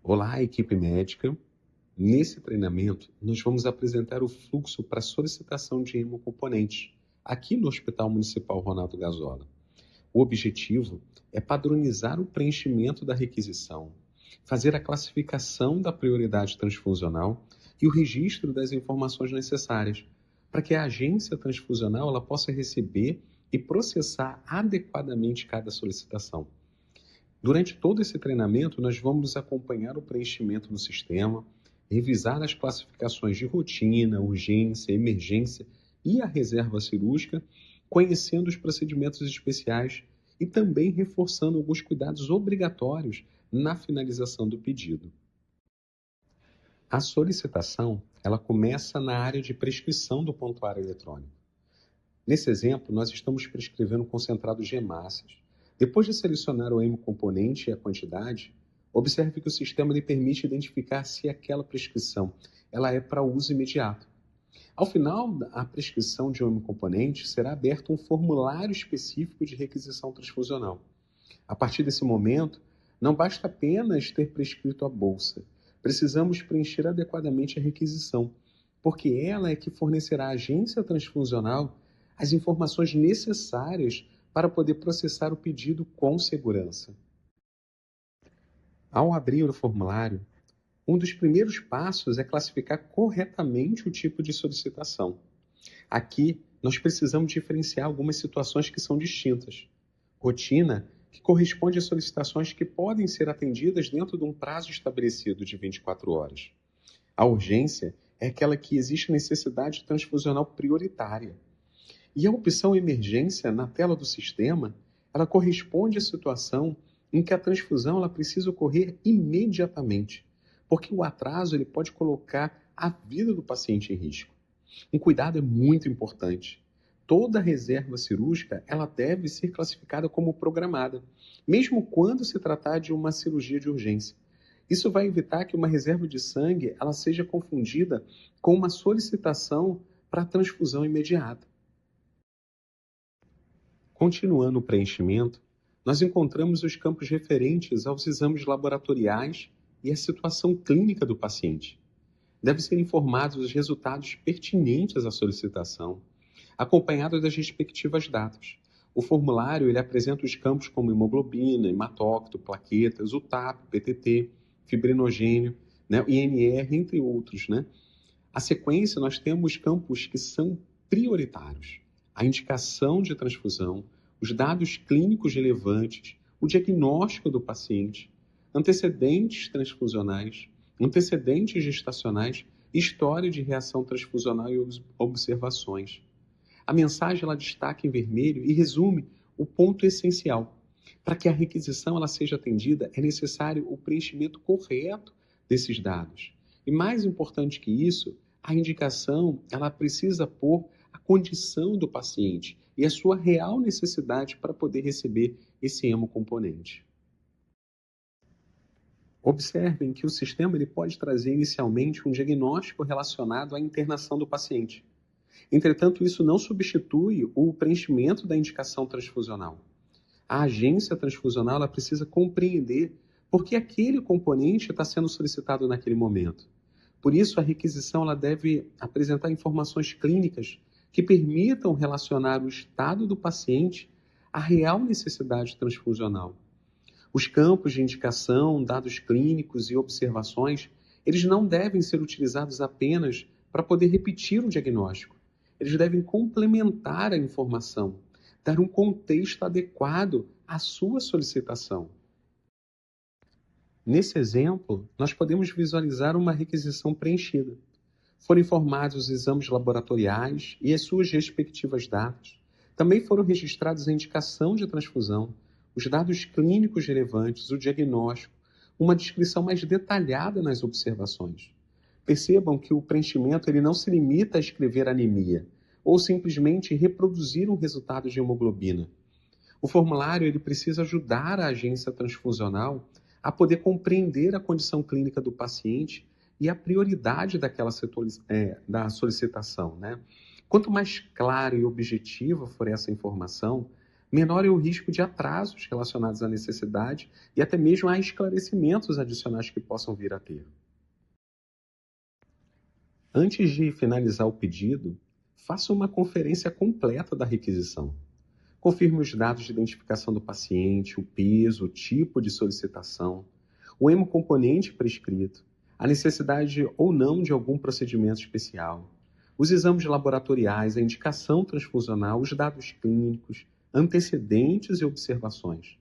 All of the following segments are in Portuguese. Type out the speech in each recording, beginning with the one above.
Olá, equipe médica. Nesse treinamento, nós vamos apresentar o fluxo para solicitação de hemocomponentes aqui no Hospital Municipal Ronaldo Gazola. O objetivo é padronizar o preenchimento da requisição, fazer a classificação da prioridade transfusional e o registro das informações necessárias para que a agência transfusional ela possa receber e processar adequadamente cada solicitação. Durante todo esse treinamento, nós vamos acompanhar o preenchimento do sistema, revisar as classificações de rotina, urgência, emergência e a reserva cirúrgica, conhecendo os procedimentos especiais e também reforçando alguns cuidados obrigatórios na finalização do pedido. A solicitação, ela começa na área de prescrição do prontuário eletrônico. Nesse exemplo, nós estamos prescrevendo concentrado de hemácias. Depois de selecionar o hemocomponente e a quantidade, observe que o sistema lhe permite identificar se aquela prescrição ela é para uso imediato. Ao final da prescrição de um hemocomponente, será aberto um formulário específico de requisição transfusional. A partir desse momento, não basta apenas ter prescrito a bolsa. Precisamos preencher adequadamente a requisição, porque ela é que fornecerá à agência transfusional as informações necessárias para poder processar o pedido com segurança. Ao abrir o formulário, um dos primeiros passos é classificar corretamente o tipo de solicitação. Aqui, nós precisamos diferenciar algumas situações que são distintas. Rotina, que corresponde a solicitações que podem ser atendidas dentro de um prazo estabelecido de 24 horas. A urgência é aquela que existe necessidade transfusional prioritária. E a opção emergência na tela do sistema, ela corresponde à situação em que a transfusão ela precisa ocorrer imediatamente, porque o atraso ele pode colocar a vida do paciente em risco. Um cuidado é muito importante. Toda reserva cirúrgica ela deve ser classificada como programada, mesmo quando se tratar de uma cirurgia de urgência. Isso vai evitar que uma reserva de sangue ela seja confundida com uma solicitação para transfusão imediata. Continuando o preenchimento, nós encontramos os campos referentes aos exames laboratoriais e à situação clínica do paciente. Devem ser informados os resultados pertinentes à solicitação, acompanhados das respectivas datas. O formulário ele apresenta os campos como hemoglobina, hematócrito, plaquetas, o TAP, PTT, fibrinogênio, o INR, entre outros. A sequência, nós temos campos que são prioritários. A indicação de transfusão, os dados clínicos relevantes, o diagnóstico do paciente, antecedentes transfusionais, antecedentes gestacionais, história de reação transfusional e observações. A mensagem ela destaca em vermelho e resume o ponto essencial. Para que a requisição ela seja atendida, é necessário o preenchimento correto desses dados. E mais importante que isso, a indicação ela precisa pôr a condição do paciente e a sua real necessidade para poder receber esse hemocomponente. Observem que o sistema ele pode trazer inicialmente um diagnóstico relacionado à internação do paciente. Entretanto, isso não substitui o preenchimento da indicação transfusional. A agência transfusional ela precisa compreender por que aquele componente está sendo solicitado naquele momento. Por isso, a requisição ela deve apresentar informações clínicas que permitam relacionar o estado do paciente à real necessidade transfusional. Os campos de indicação, dados clínicos e observações, eles não devem ser utilizados apenas para poder repetir o diagnóstico. Eles devem complementar a informação, dar um contexto adequado à sua solicitação. Nesse exemplo, nós podemos visualizar uma requisição preenchida. Foram informados os exames laboratoriais e as suas respectivas datas. Também foram registrados a indicação de transfusão, os dados clínicos relevantes, o diagnóstico, uma descrição mais detalhada nas observações. Percebam que o preenchimento ele não se limita a escrever anemia ou simplesmente reproduzir um resultado de hemoglobina. O formulário ele precisa ajudar a agência transfusional a poder compreender a condição clínica do paciente e a prioridade da solicitação. Quanto mais clara e objetiva for essa informação, menor é o risco de atrasos relacionados à necessidade e até mesmo a esclarecimentos adicionais que possam vir a ter. Antes de finalizar o pedido, faça uma conferência completa da requisição. Confirme os dados de identificação do paciente, o peso, o tipo de solicitação, o hemocomponente prescrito, a necessidade ou não de algum procedimento especial, os exames laboratoriais, a indicação transfusional, os dados clínicos, antecedentes e observações.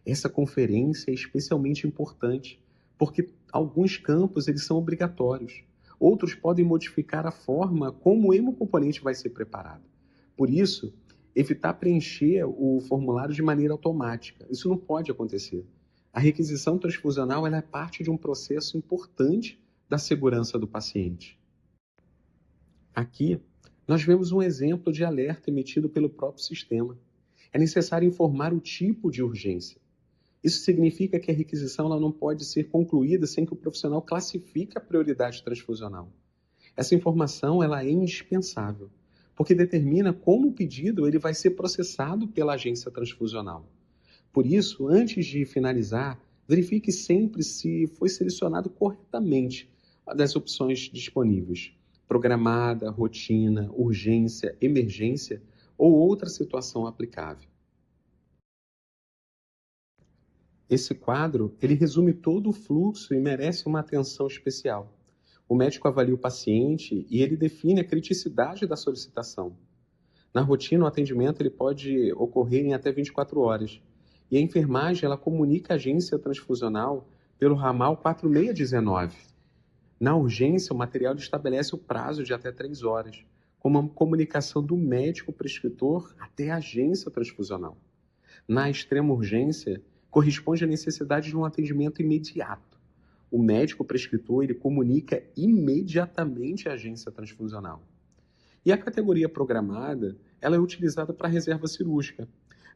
Essa conferência é especialmente importante porque alguns campos eles são obrigatórios. Outros podem modificar a forma como o hemocomponente vai ser preparado. Por isso, evitar preencher o formulário de maneira automática. Isso não pode acontecer. A requisição transfusional ela é parte de um processo importante da segurança do paciente. Aqui, nós vemos um exemplo de alerta emitido pelo próprio sistema. É necessário informar o tipo de urgência. Isso significa que a requisição ela não pode ser concluída sem que o profissional classifique a prioridade transfusional. Essa informação ela é indispensável, porque determina como o pedido ele vai ser processado pela agência transfusional. Por isso, antes de finalizar, verifique sempre se foi selecionado corretamente das opções disponíveis: programada, rotina, urgência, emergência ou outra situação aplicável. Esse quadro, ele resume todo o fluxo e merece uma atenção especial. O médico avalia o paciente e ele define a criticidade da solicitação. Na rotina, o atendimento ele pode ocorrer em até 24 horas. E a enfermagem ela comunica a agência transfusional pelo ramal 4619. Na urgência, o material estabelece o prazo de até 3 horas, com uma comunicação do médico prescritor até a agência transfusional. Na extrema urgência, corresponde à necessidade de um atendimento imediato. O médico prescritor ele comunica imediatamente à agência transfusional. E a categoria programada ela é utilizada para reserva cirúrgica,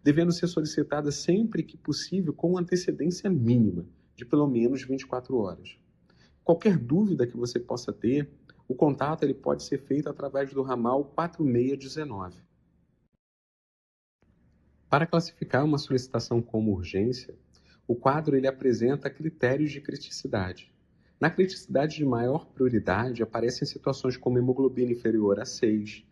devendo ser solicitada sempre que possível com antecedência mínima, de pelo menos 24 horas. Qualquer dúvida que você possa ter, o contato ele pode ser feito através do ramal 4619. Para classificar uma solicitação como urgência, o quadro ele apresenta critérios de criticidade. Na criticidade de maior prioridade aparecem situações como hemoglobina inferior a 6,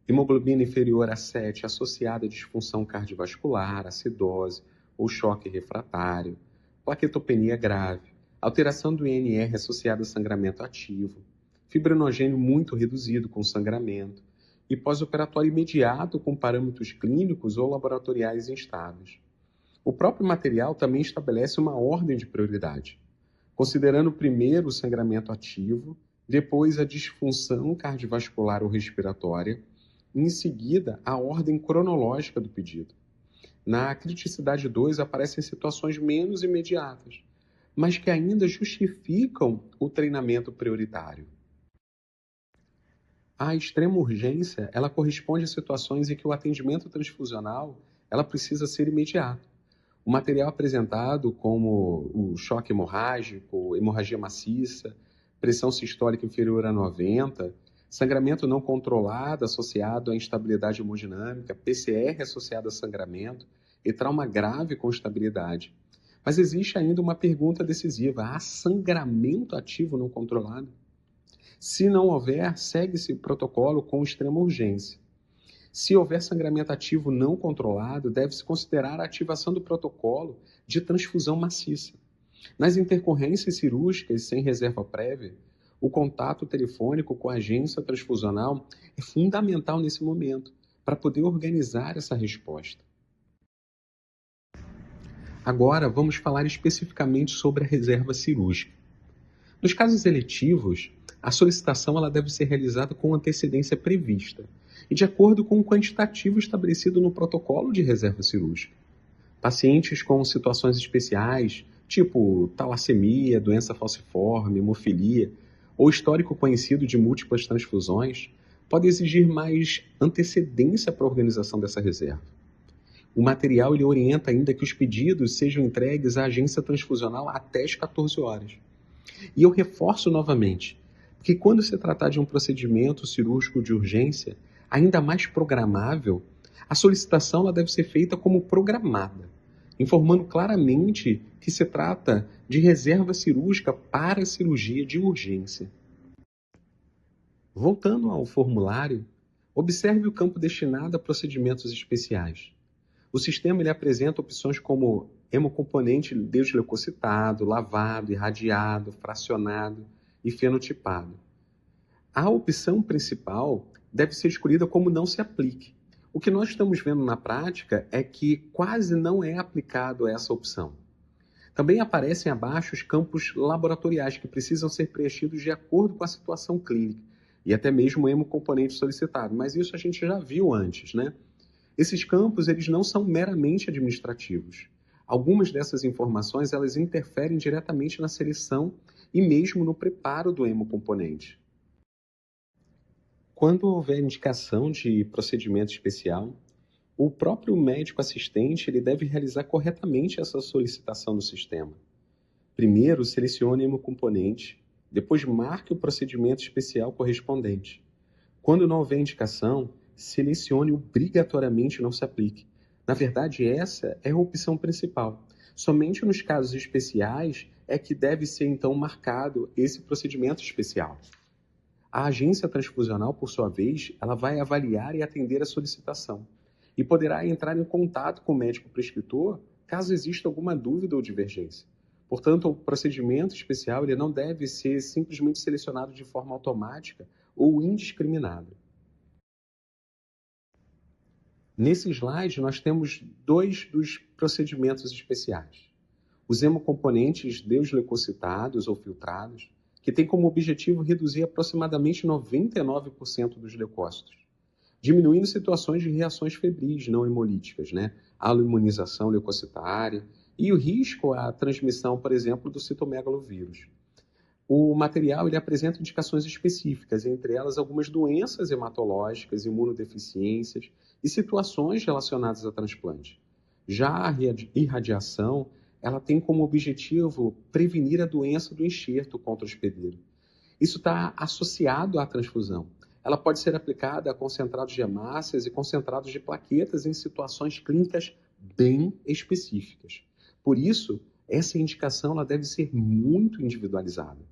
hemoglobina inferior a 7 associada à disfunção cardiovascular, acidose ou choque refratário, plaquetopenia grave, alteração do INR associada a sangramento ativo, fibrinogênio muito reduzido com sangramento, e pós-operatório imediato com parâmetros clínicos ou laboratoriais instáveis. O próprio material também estabelece uma ordem de prioridade, considerando primeiro o sangramento ativo, depois a disfunção cardiovascular ou respiratória, e em seguida a ordem cronológica do pedido. Na criticidade 2 aparecem situações menos imediatas, mas que ainda justificam o treinamento prioritário. A extrema urgência, ela corresponde a situações em que o atendimento transfusional, ela precisa ser imediato. O material apresentado, como o choque hemorrágico, hemorragia maciça, pressão sistólica inferior a 90, sangramento não controlado associado à instabilidade hemodinâmica, PCR associado a sangramento e trauma grave com instabilidade. Mas existe ainda uma pergunta decisiva: há sangramento ativo não controlado? Se não houver, segue-se o protocolo com extrema urgência. Se houver sangramento ativo não controlado, deve-se considerar a ativação do protocolo de transfusão maciça. Nas intercorrências cirúrgicas sem reserva prévia, o contato telefônico com a agência transfusional é fundamental nesse momento, para poder organizar essa resposta. Agora, vamos falar especificamente sobre a reserva cirúrgica. Nos casos eletivos, a solicitação ela deve ser realizada com antecedência prevista e de acordo com o quantitativo estabelecido no protocolo de reserva cirúrgica. Pacientes com situações especiais, tipo talassemia, doença falciforme, hemofilia ou histórico conhecido de múltiplas transfusões, podem exigir mais antecedência para a organização dessa reserva. O material ele orienta ainda que os pedidos sejam entregues à agência transfusional até as 14 horas. E eu reforço novamente que quando se tratar de um procedimento cirúrgico de urgência, ainda mais programável, A solicitação ela deve ser feita como programada, informando claramente que se trata de reserva cirúrgica para cirurgia de urgência. Voltando ao formulário, observe o campo destinado a procedimentos especiais. O sistema ele apresenta opções como hemocomponente desleucocitado, lavado, irradiado, fracionado e fenotipado. A opção principal deve ser escolhida como não se aplique. O que nós estamos vendo na prática é que quase não é aplicado essa opção. Também aparecem abaixo os campos laboratoriais que precisam ser preenchidos de acordo com a situação clínica e até mesmo o hemocomponente solicitado, mas isso a gente já viu antes, né? Esses campos eles não são meramente administrativos. Algumas dessas informações elas interferem diretamente na seleção e mesmo no preparo do hemocomponente. Quando houver indicação de procedimento especial, o próprio médico assistente ele deve realizar corretamente essa solicitação no sistema. Primeiro, selecione o hemocomponente, depois marque o procedimento especial correspondente. Quando não houver indicação, selecione obrigatoriamente não se aplique. Na verdade, essa é a opção principal. Somente nos casos especiais é que deve ser então marcado esse procedimento especial. A agência transfusional, por sua vez, ela vai avaliar e atender a solicitação e poderá entrar em contato com o médico prescritor caso exista alguma dúvida ou divergência. Portanto, o procedimento especial ele não deve ser simplesmente selecionado de forma automática ou indiscriminada. Nesse slide, nós temos dois dos procedimentos especiais. Os hemocomponentes desleucocitados ou filtrados, que têm como objetivo reduzir aproximadamente 99% dos leucócitos, diminuindo situações de reações febris não hemolíticas, aloimunização leucocitária e o risco à transmissão, por exemplo, do citomegalovírus. O material ele apresenta indicações específicas, entre elas algumas doenças hematológicas, imunodeficiências e situações relacionadas a transplante. Já a irradiação, ela tem como objetivo prevenir a doença do enxerto contra o hospedeiro. Isso está associado à transfusão. Ela pode ser aplicada a concentrados de hemácias e concentrados de plaquetas em situações clínicas bem específicas. Por isso, essa indicação ela deve ser muito individualizada.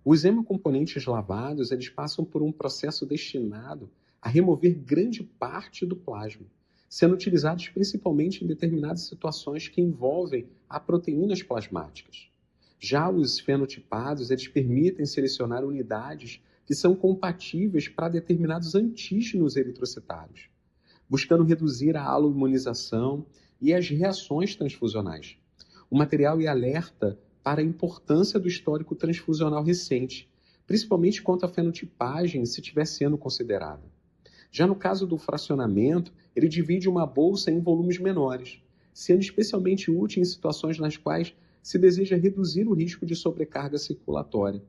Os hemocomponentes lavados eles passam por um processo destinado a remover grande parte do plasma, sendo utilizados principalmente em determinadas situações que envolvem a proteínas plasmáticas. Já os fenotipados, eles permitem selecionar unidades que são compatíveis para determinados antígenos eritrocitários, buscando reduzir a aloimunização e as reações transfusionais. O material alerta para a importância do histórico transfusional recente, principalmente quanto à fenotipagem, se estiver sendo considerada. Já no caso do fracionamento, ele divide uma bolsa em volumes menores, sendo especialmente útil em situações nas quais se deseja reduzir o risco de sobrecarga circulatória,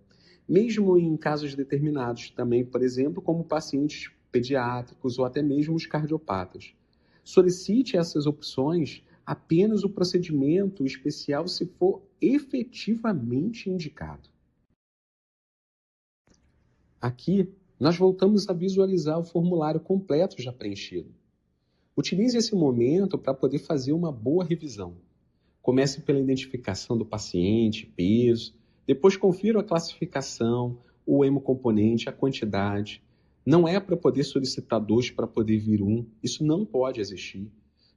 mesmo em casos determinados, também, por exemplo, como pacientes pediátricos ou até mesmo os cardiopatas. Solicite essas opções apenas o procedimento especial se for efetivamente indicado. Aqui, nós voltamos a visualizar o formulário completo já preenchido. Utilize esse momento para poder fazer uma boa revisão. Comece pela identificação do paciente, peso, depois confira a classificação, o hemocomponente, a quantidade. Não é para poder solicitar 2 para poder vir 1, isso não pode existir.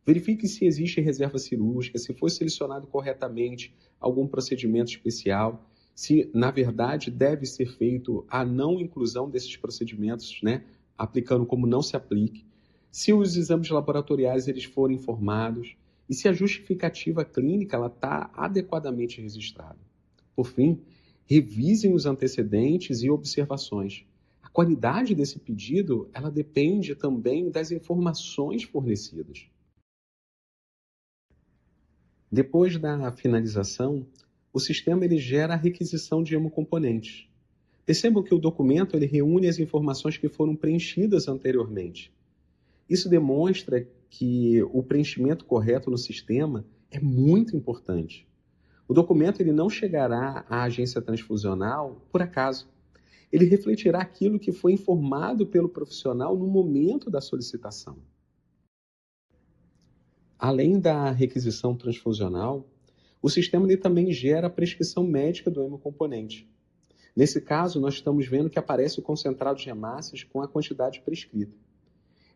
Verifique se existe reserva cirúrgica, se foi selecionado corretamente algum procedimento especial, se, na verdade, deve ser feito a não inclusão desses procedimentos, aplicando como não se aplique, se os exames laboratoriais eles forem informados e se a justificativa clínica está adequadamente registrada. Por fim, revisem os antecedentes e observações. A qualidade desse pedido ela depende também das informações fornecidas. Depois da finalização, o sistema ele gera a requisição de hemocomponentes. Percebam que o documento ele reúne as informações que foram preenchidas anteriormente. Isso demonstra que o preenchimento correto no sistema é muito importante. O documento ele não chegará à agência transfusional por acaso. ele refletirá aquilo que foi informado pelo profissional no momento da solicitação. Além da requisição transfusional, o sistema ele também gera a prescrição médica do hemocomponente. Nesse caso, nós estamos vendo que aparece o concentrado de hemácias com a quantidade prescrita.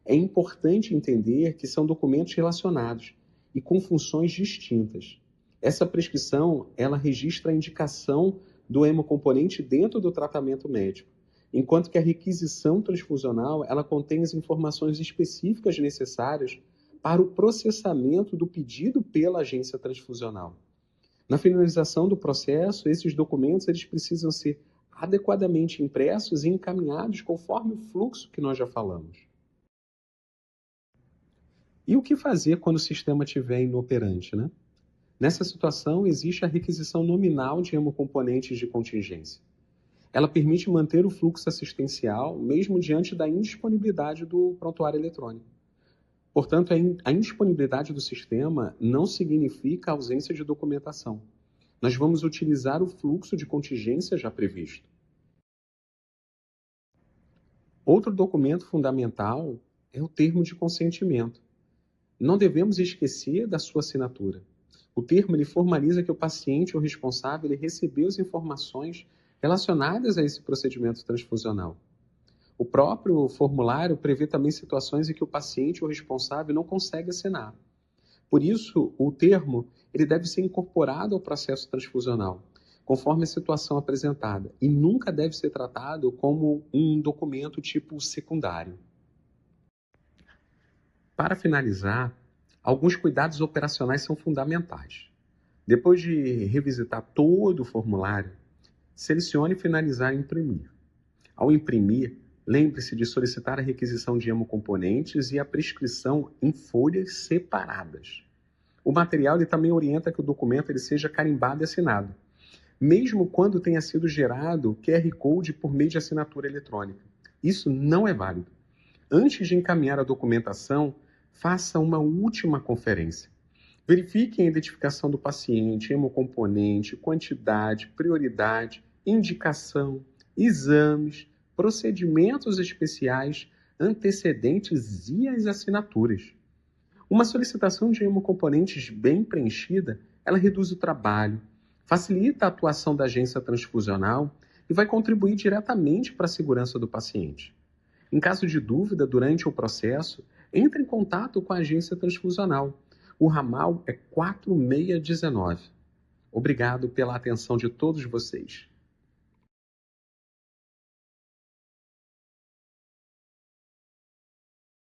É importante entender que são documentos relacionados e com funções distintas. Essa prescrição, ela registra a indicação do hemocomponente dentro do tratamento médico, enquanto que a requisição transfusional, ela contém as informações específicas necessárias para o processamento do pedido pela agência transfusional. Na finalização do processo, esses documentos eles precisam ser adequadamente impressos e encaminhados conforme o fluxo que nós já falamos. E o que fazer quando o sistema estiver inoperante, né? Nessa situação, existe a requisição nominal de hemocomponentes de contingência. Ela permite manter o fluxo assistencial, mesmo diante da indisponibilidade do prontuário eletrônico. Portanto, a indisponibilidade do sistema não significa ausência de documentação. Nós vamos utilizar o fluxo de contingência já previsto. Outro documento fundamental é o termo de consentimento. Não devemos esquecer da sua assinatura. O termo ele formaliza que o paciente ou responsável ele recebeu as informações relacionadas a esse procedimento transfusional. O próprio formulário prevê também situações em que o paciente ou responsável não consegue assinar. Por isso, o termo ele deve ser incorporado ao processo transfusional, conforme a situação apresentada, e nunca deve ser tratado como um documento tipo secundário. Para finalizar, alguns cuidados operacionais são fundamentais. Depois de revisitar todo o formulário, selecione finalizar e imprimir. Ao imprimir, lembre-se de solicitar a requisição de hemocomponentes e a prescrição em folhas separadas. O material ele também orienta que o documento ele seja carimbado e assinado, mesmo quando tenha sido gerado QR Code por meio de assinatura eletrônica. Isso não é válido. Antes de encaminhar a documentação, faça uma última conferência. Verifique a identificação do paciente, hemocomponente, quantidade, prioridade, indicação, exames, procedimentos especiais, antecedentes e as assinaturas. Uma solicitação de hemocomponentes bem preenchida, ela reduz o trabalho, facilita a atuação da agência transfusional e vai contribuir diretamente para a segurança do paciente. Em caso de dúvida durante o processo, entre em contato com a agência transfusional. O ramal é 4619. Obrigado pela atenção de todos vocês.